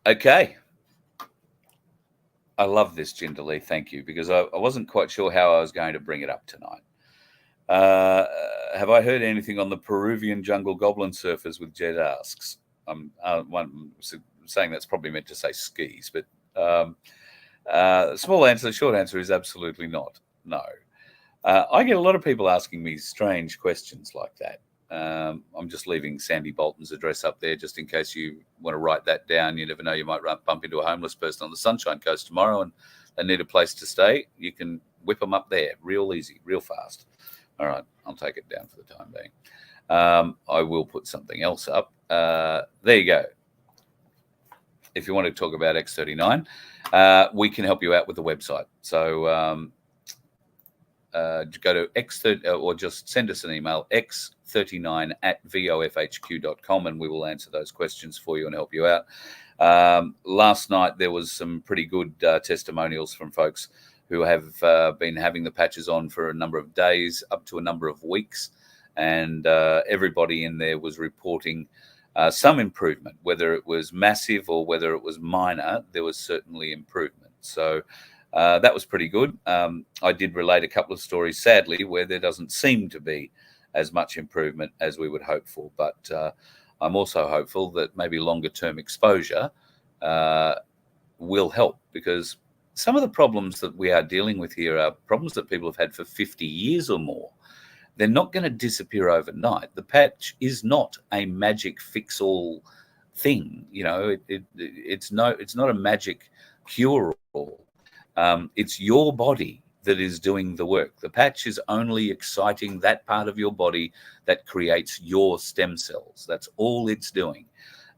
Okay. I love this, Jinder Lee. Thank you, because I wasn't quite sure how I was going to bring it up tonight. Have I heard anything on the Peruvian jungle goblin surfers with Jed asks? One saying that's probably meant to say skis, but small answer, the short answer is absolutely not. No. I get a lot of people asking me strange questions like that. I'm just leaving Sandy Bolton's address up there just in case you want to write that down. You never know, you might bump into a homeless person on the Sunshine Coast tomorrow and they need a place to stay. You can whip them up there real easy, real fast. All right, I'll take it down for the time being. I will put something else up. There you go. If you want to talk about X39, we can help you out with the website. So go to X30 or just send us an email, x39@vofhq.com, and we will answer those questions for you and help you out. Last night, there was some pretty good testimonials from folks who have been having the patches on for a number of days, up to a number of weeks. And everybody in there was reporting some improvement, whether it was massive or whether it was minor, there was certainly improvement. So that was pretty good. I did relate a couple of stories, sadly, where there doesn't seem to be as much improvement as we would hope for. But I'm also hopeful that maybe longer term exposure will help, because some of the problems that we are dealing with here are problems that people have had for 50 years or more. They're not going to disappear overnight. The patch is not a magic fix-all thing. You know, it's not a magic cure-all. It's your body that is doing the work. The patch is only exciting that part of your body that creates your stem cells. That's all it's doing.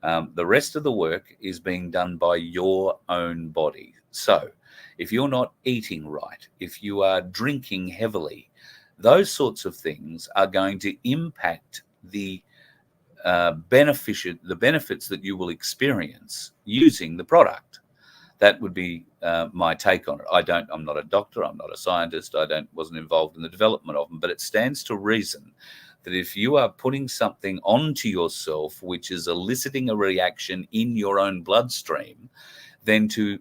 The rest of the work is being done by your own body. So if you're not eating right, if you are drinking heavily, those sorts of things are going to impact the benefits that you will experience using the product. That would be my take on it. I'm not a doctor. I'm not a scientist. Wasn't involved in the development of them, but it stands to reason that if you are putting something onto yourself which is eliciting a reaction in your own bloodstream, then to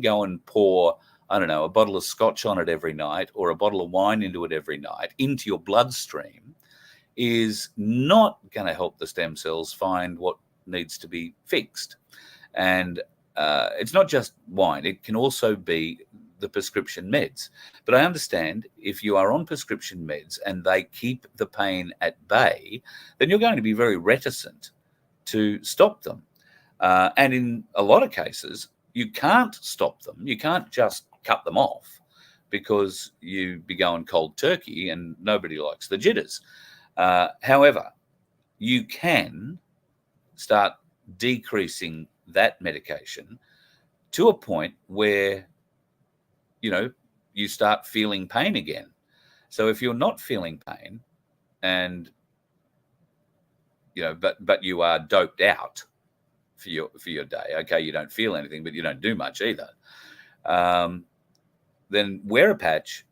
go and pour, I don't know, a bottle of scotch on it every night or a bottle of wine into it every night into your bloodstream is not going to help the stem cells find what needs to be fixed. And it's not just wine. It can also be the prescription meds. But I understand if you are on prescription meds and they keep the pain at bay, then you're going to be very reticent to stop them. And in a lot of cases, you can't stop them. You can't just cut them off because you'd be going cold turkey and nobody likes the jitters. However, you can start decreasing that medication to a point where, you start feeling pain again. So if you're not feeling pain and, but you are doped out for your day, okay, you don't feel anything, but you don't do much either, then wear a patch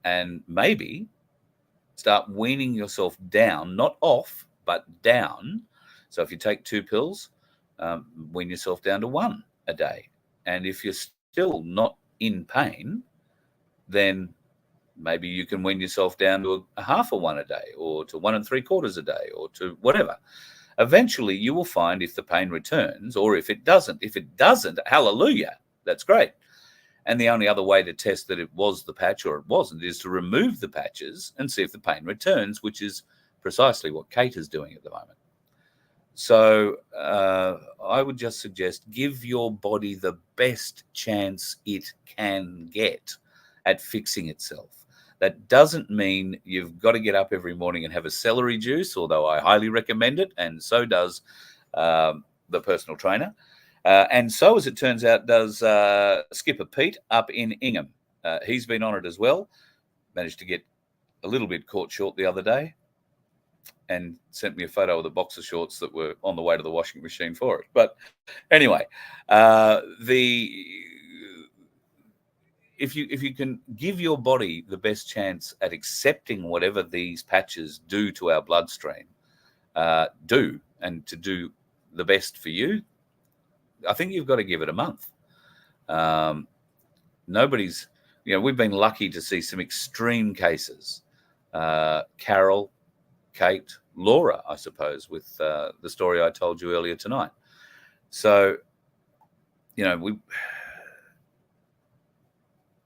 and maybe start weaning yourself down, not off, but down. So if you take 2 pills, wean yourself down to 1 a day. And if you're still not in pain, then maybe you can wean yourself down to a half of 1 a day, or to 1 3/4 a day, or to whatever. Eventually you will find if the pain returns, or if it doesn't. If it doesn't, hallelujah, that's great. And the only other way to test that it was the patch or it wasn't is to remove the patches and see if the pain returns, which is precisely what Kate is doing at the moment. So I would just suggest give your body the best chance it can get at fixing itself. That doesn't mean you've got to get up every morning and have a celery juice, although I highly recommend it, and so does the personal trainer. And so, as it turns out, does Skipper Pete up in Ingham. He's been on it as well. Managed to get a little bit caught short the other day, and sent me a photo of the boxer shorts that were on the way to the washing machine for it. But anyway, if you can give your body the best chance at accepting whatever these patches do to our bloodstream, and to do the best for you, I think you've got to give it a month. We've been lucky to see some extreme cases. Carol, Kate, Laura, I suppose, with the story I told you earlier tonight. So, we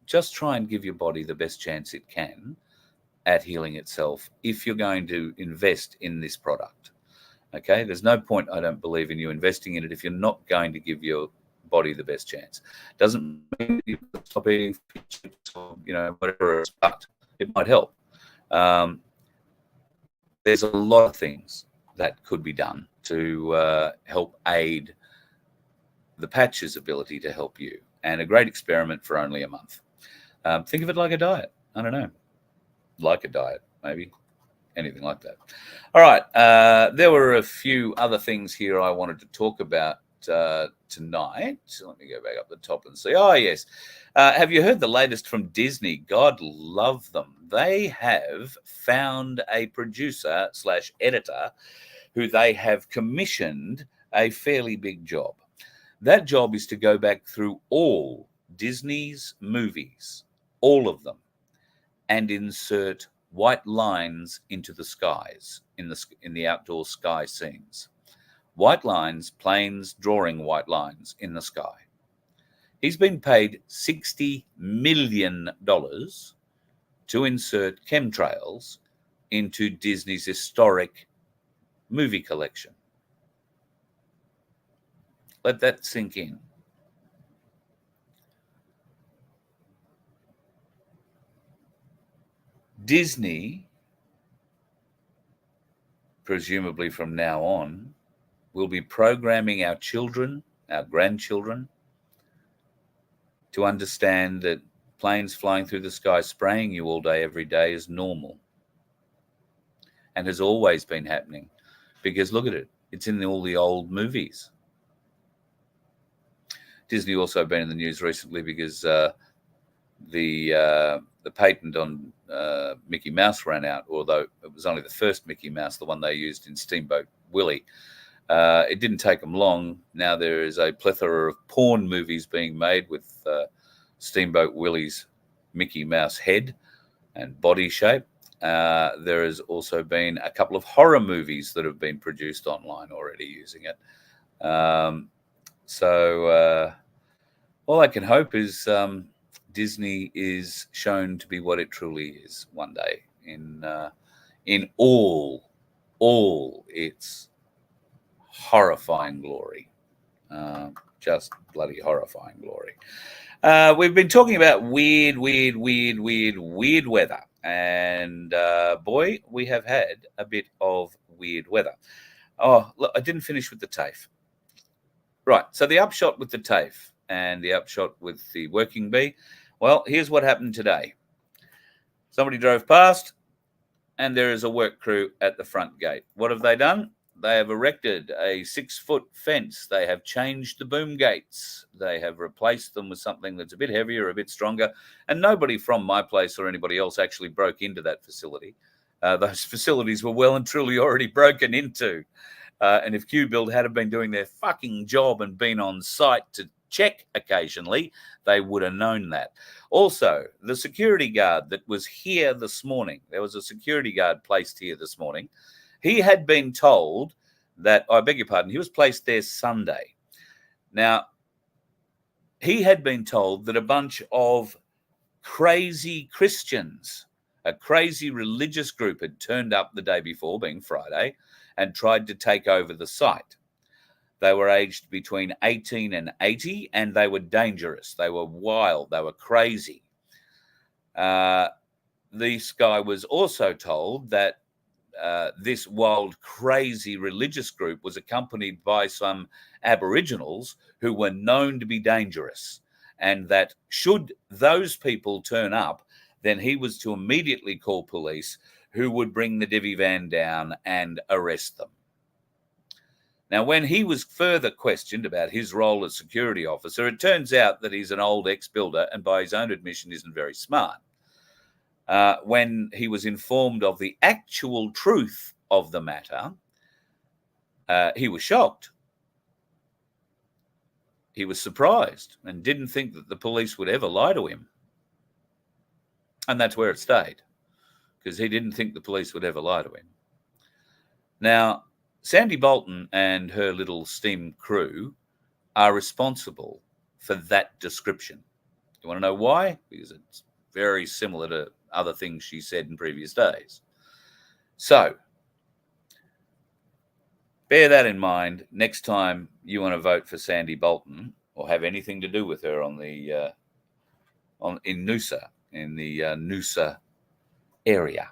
just try and give your body the best chance it can at healing itself if you're going to invest in this product. Okay, there's no point, I don't believe, in you investing in it if you're not going to give your body the best chance. Doesn't mean you stop eating chips or whatever else, but it might help. There's a lot of things that could be done to help aid the patch's ability to help you, and a great experiment for only a month. Think of it like a diet. I don't know, like a diet, maybe. Anything like that. All right. There were a few other things here I wanted to talk about tonight. So let me go back up the top and see. Oh, yes. Have you heard the latest from Disney? God love them. They have found a producer/editor who they have commissioned a fairly big job. That job is to go back through all Disney's movies, all of them, and insert white lines into the skies, in the outdoor sky scenes. White lines, planes drawing white lines in the sky. He's been paid $60 million to insert chemtrails into Disney's historic movie collection. Let that sink in. Disney, presumably from now on, will be programming our children, our grandchildren, to understand that planes flying through the sky spraying you all day, every day is normal and has always been happening. Because look at it, it's in all the old movies. Disney also been in the news recently because the patent on Mickey Mouse ran out, although it was only the first Mickey Mouse, the one they used in Steamboat Willie. It didn't take them long. Now there is a plethora of porn movies being made with Steamboat Willie's Mickey Mouse head and body shape. There has also been a couple of horror movies that have been produced online already using it. So all I can hope is Disney is shown to be what it truly is one day in all its horrifying glory. Just bloody horrifying glory. We've been talking about weird weather. And boy, we have had a bit of weird weather. Oh, look, I didn't finish with the TAFE. Right, so the upshot with the TAFE and the upshot with the working bee. Well, here's what happened today. Somebody drove past and there is a work crew at the front gate. What have they done? They have erected a 6-foot fence. They have changed the boom gates. They have replaced them with something that's a bit heavier, a bit stronger. And nobody from my place or anybody else actually broke into that facility. Those facilities were well and truly already broken into. And if Q-Build had been doing their fucking job and been on site to check occasionally, they would have known that. Also, the security guard that was here this morning, there was a security guard placed here this morning. He had been told that, I beg your pardon, he was placed there Sunday. Now, he had been told that a bunch of crazy Christians, a crazy religious group had turned up the day before, being Friday, and tried to take over the site. They were aged between 18 and 80, and they were dangerous. They were wild. They were crazy. This guy was also told that this wild, crazy religious group was accompanied by some Aboriginals who were known to be dangerous. and that should those people turn up, then he was to immediately call police, who would bring the divvy van down and arrest them. Now, when he was further questioned about his role as security officer, it turns out that he's an old ex-builder and by his own admission isn't very smart. When he was informed of the actual truth of the matter, he was shocked. He was surprised and didn't think that the police would ever lie to him. And that's where it stayed, because he didn't think the police would ever lie to him. Now, Sandy Bolton and her little steam crew are responsible for that description. You want to know why? Because it's very similar to other things she said in previous days. So, bear that in mind next time you want to vote for Sandy Bolton or have anything to do with her in Noosa, in the Noosa area,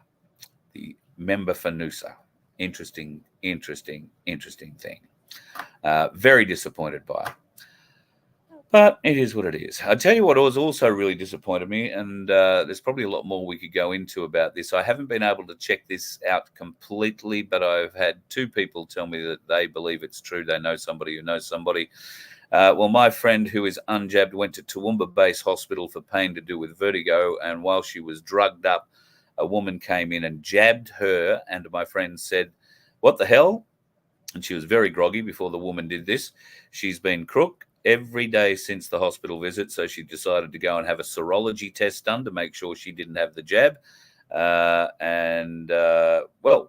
the member for Noosa. Interesting thing. Very disappointed by it. But it is what it is. I'll tell you what was also really disappointed me, and there's probably a lot more we could go into about this. I haven't been able to check this out completely, but I've had two people tell me that they believe it's true. They know somebody who knows somebody. Well, my friend who is unjabbed went to Toowoomba Base Hospital for pain to do with vertigo, and while she was drugged up, a woman came in and jabbed her, and my friend said, "What the hell?" And she was very groggy before the woman did this. She's been crook every day since the hospital visit, so she decided to go and have a serology test done to make sure she didn't have the jab. Well,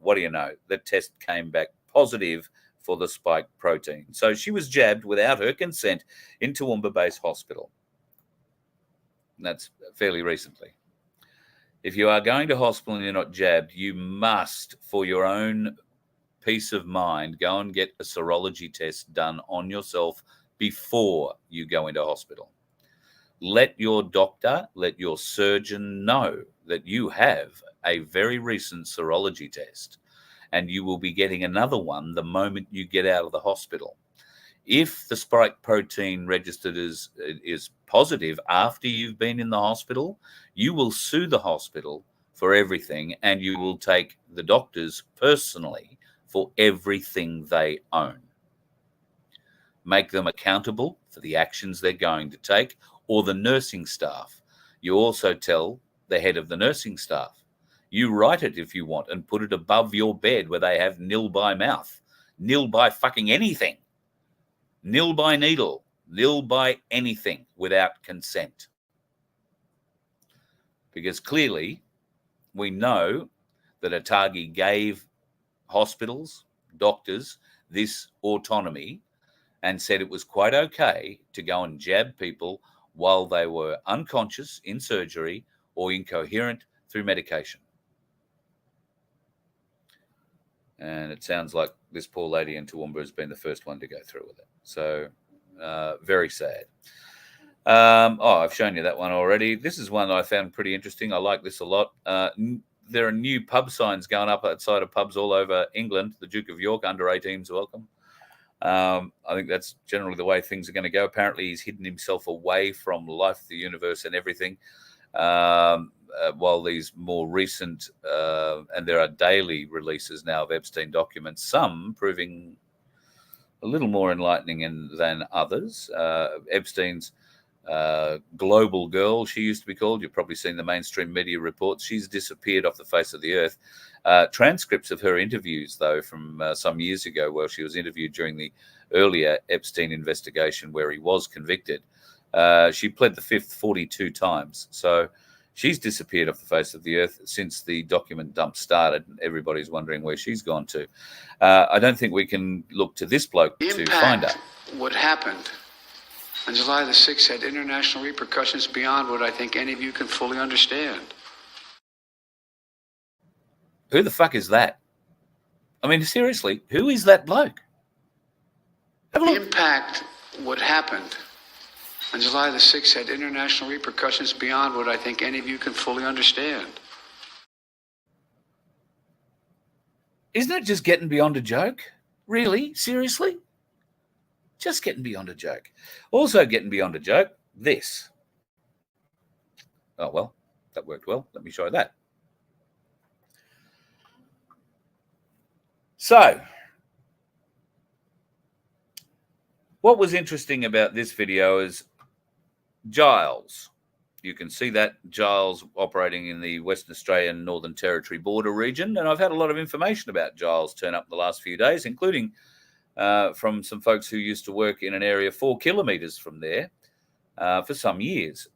what do you know? The test came back positive for the spike protein. So she was jabbed without her consent in Toowoomba Base Hospital. And that's fairly recently. If you are going to hospital and you're not jabbed, you must, for your own peace of mind, go and get a serology test done on yourself before you go into hospital. Let your doctor, let your surgeon know that you have a very recent serology test, and you will be getting another one the moment you get out of the hospital. If the spike protein registered is positive after you've been in the hospital, you will sue the hospital for everything, and you will take the doctors personally for everything they own. Make them accountable for the actions they're going to take, or the nursing staff. You also tell the head of the nursing staff. You write it if you want and put it above your bed where they have nil by mouth, nil by fucking anything, nil by needle, nil by anything without consent. Because clearly we know that Atagi gave hospitals, doctors, this autonomy and said it was quite okay to go and jab people while they were unconscious in surgery or incoherent through medication. And it sounds like this poor lady in Toowoomba has been the first one to go through with it. So very sad. I've shown you that one already. This is one that I found pretty interesting. I like this a lot. There are new pub signs going up outside of pubs all over England. The Duke of York, under 18s, welcome. I think that's generally the way things are going to go. Apparently, he's hidden himself away from life, the universe, and everything. While these more recent, and there are daily releases now of Epstein documents, some proving a little more enlightening than others. Epstein's global girl, she used to be called. You've probably seen the mainstream media reports. She's disappeared off the face of the earth. Transcripts of her interviews, though, from some years ago, where she was interviewed during the earlier Epstein investigation where he was convicted. She pled the fifth 42 times. So she's disappeared off the face of the earth since the document dump started. Everybody's wondering where she's gone to. I don't think we can look to this bloke to find her. What happened on July the 6th had international repercussions beyond what I think any of you can fully understand. Who the fuck is that? I mean, seriously, who is that bloke? Have a look. The impact, what happened on July the 6th had international repercussions beyond what I think any of you can fully understand. Isn't it just getting beyond a joke? Really? Seriously? Just getting beyond a joke. Also getting beyond a joke, this. Oh, well, that worked well. Let me show that. So, what was interesting about this video is Giles. You can see that Giles operating in the Western Australian Northern Territory border region. And I've had a lot of information about Giles turn up the last few days, including from some folks who used to work in an area 4 kilometres from there for some years.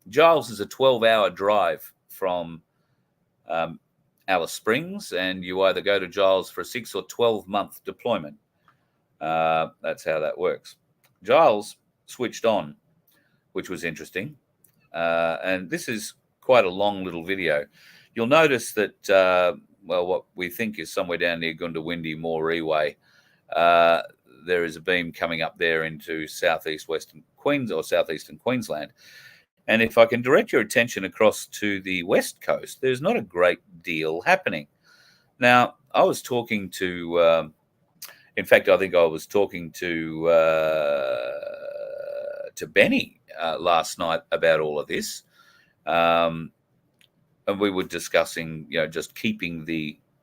Giles is a 12-hour drive from Alice Springs, and you either go to Giles for a 6 or 12-month deployment. That's how that works. Giles switched on, which was interesting. And this is quite a long little video. You'll notice that, well, what we think is somewhere down near Goondiwindi, Moree Way, there is a beam coming up there into southeastern Queensland. And if I can direct your attention across to the west coast, there's not a great deal happening. Now, I was talking to, in fact, I think I was talking to Benny last night about all of this, and we were discussing, just keeping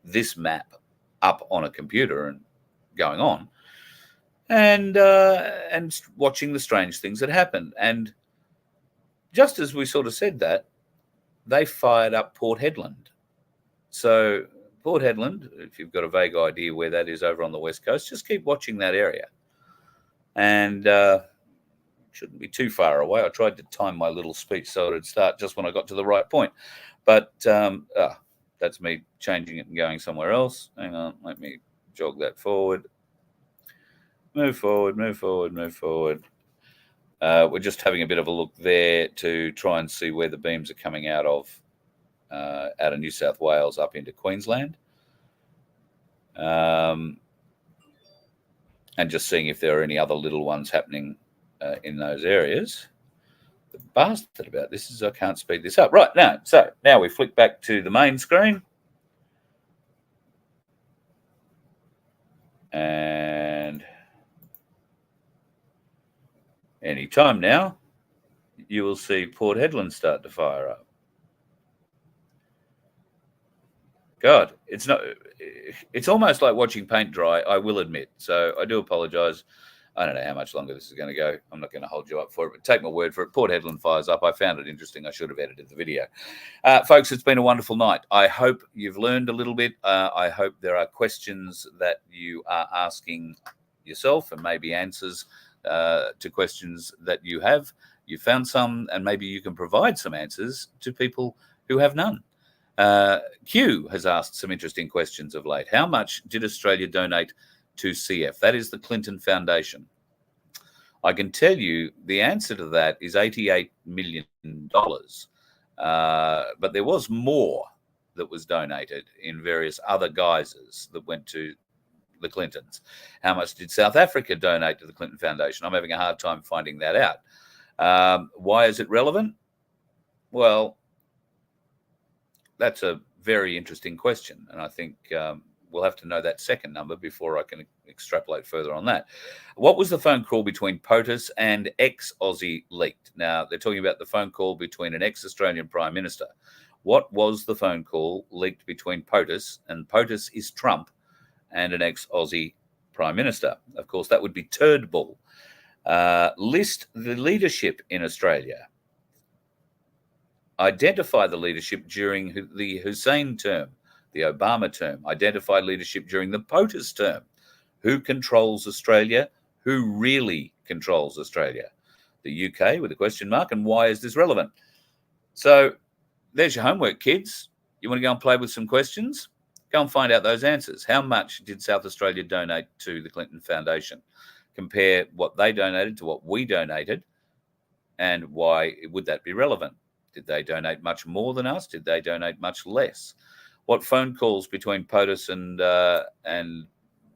this map up on a computer and going on, and watching the strange things that happened. And just as we sort of said that, they fired up Port Hedland. So Port Hedland, if you've got a vague idea where that is over on the west coast, just keep watching that area. And shouldn't be too far away. I tried to time my little speech so it would start just when I got to the right point. But that's me changing it and going somewhere else. Hang on, let me jog that forward. Move forward, move forward, move forward. We're just having a bit of a look there to try and see where the beams are coming out of New South Wales up into Queensland. And just seeing if there are any other little ones happening in those areas. The bastard about this is I can't speed this up. Right, now we flick back to the main screen. And any time now, you will see Port Hedland start to fire up. God, it's almost like watching paint dry, I will admit. So I do apologise. I don't know how much longer this is going to go. I'm not going to hold you up for it, but take my word for it. Port Hedland fires up. I found it interesting. I should have edited the video. Folks, it's been a wonderful night. I hope you've learned a little bit. I hope there are questions that you are asking yourself and maybe answers to questions that you have. You found some, and maybe you can provide some answers to people who have none. Q has asked some interesting questions of late. How much did Australia donate to CF? That is the Clinton Foundation. I can tell you the answer to that is $88 million. But there was more that was donated in various other guises that went to the Clintons. How much did South Africa donate to the Clinton Foundation? I'm having a hard time finding that out. Why is it relevant? Well, that's a very interesting question. And I think we'll have to know that second number before I can extrapolate further on that. What was the phone call between POTUS and ex-Aussie leaked? Now, they're talking about the phone call between an ex-Australian Prime Minister. What was the phone call leaked between POTUS, and POTUS is Trump, and an ex-Aussie Prime Minister? Of course, that would be Turdbull. List the leadership in Australia. Identify the leadership during the Hussein term, the Obama term. Identify leadership during the POTUS term. Who controls Australia? Who really controls Australia? The UK with a question mark. And why is this relevant? So there's your homework, kids. You want to go and play with some questions? Go and find out those answers. How much did South Australia donate to the Clinton Foundation? Compare what they donated to what we donated, and why would that be relevant? Did they donate much more than us? Did they donate much less? What phone calls between POTUS and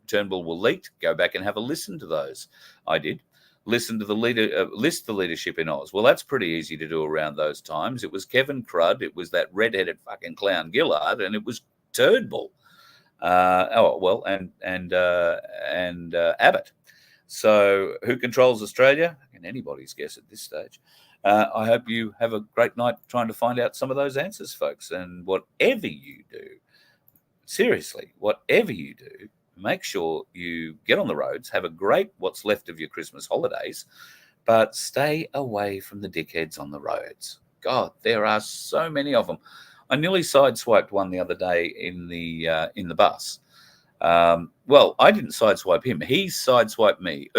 Turnbull were leaked? Go back and have a listen to those. I did. Listen to the list the leadership in Oz. Well, that's pretty easy to do around those times. It was Kevin Crud, it was that red-headed fucking clown Gillard, and it was Turdbull. And Abbott. So who controls Australia? fucking anybody's guess at this stage. I hope you have a great night trying to find out some of those answers, folks. And whatever you do, seriously, whatever you do, make sure you get on the roads, have a great what's left of your Christmas holidays, but stay away from the dickheads on the roads. God, there are so many of them. I nearly sideswiped one the other day in the bus. Well, I didn't sideswipe him. He sideswiped me.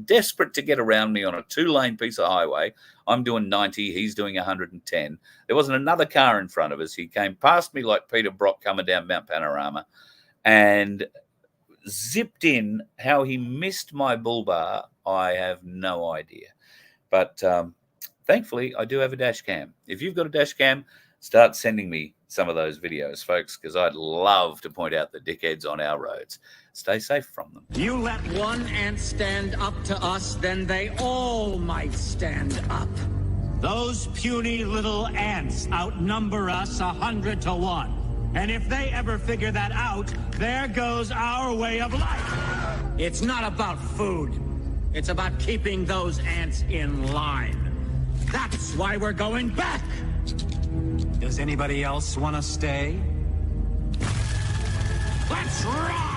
Desperate to get around me on a 2-lane piece of highway. I'm doing 90. He's doing 110. There wasn't another car in front of us. He came past me like Peter Brock coming down Mount Panorama and zipped in. How he missed my bull bar, I have no idea. But thankfully, I do have a dash cam. If you've got a dash cam, start sending me some of those videos, folks, because I'd love to point out the dickheads on our roads. Stay safe from them. You let one ant stand up to us, then they all might stand up. Those puny little ants outnumber us 100 to 1. And if they ever figure that out, there goes our way of life. It's not about food. It's about keeping those ants in line. That's why we're going back. Does anybody else want to stay? Let's rock!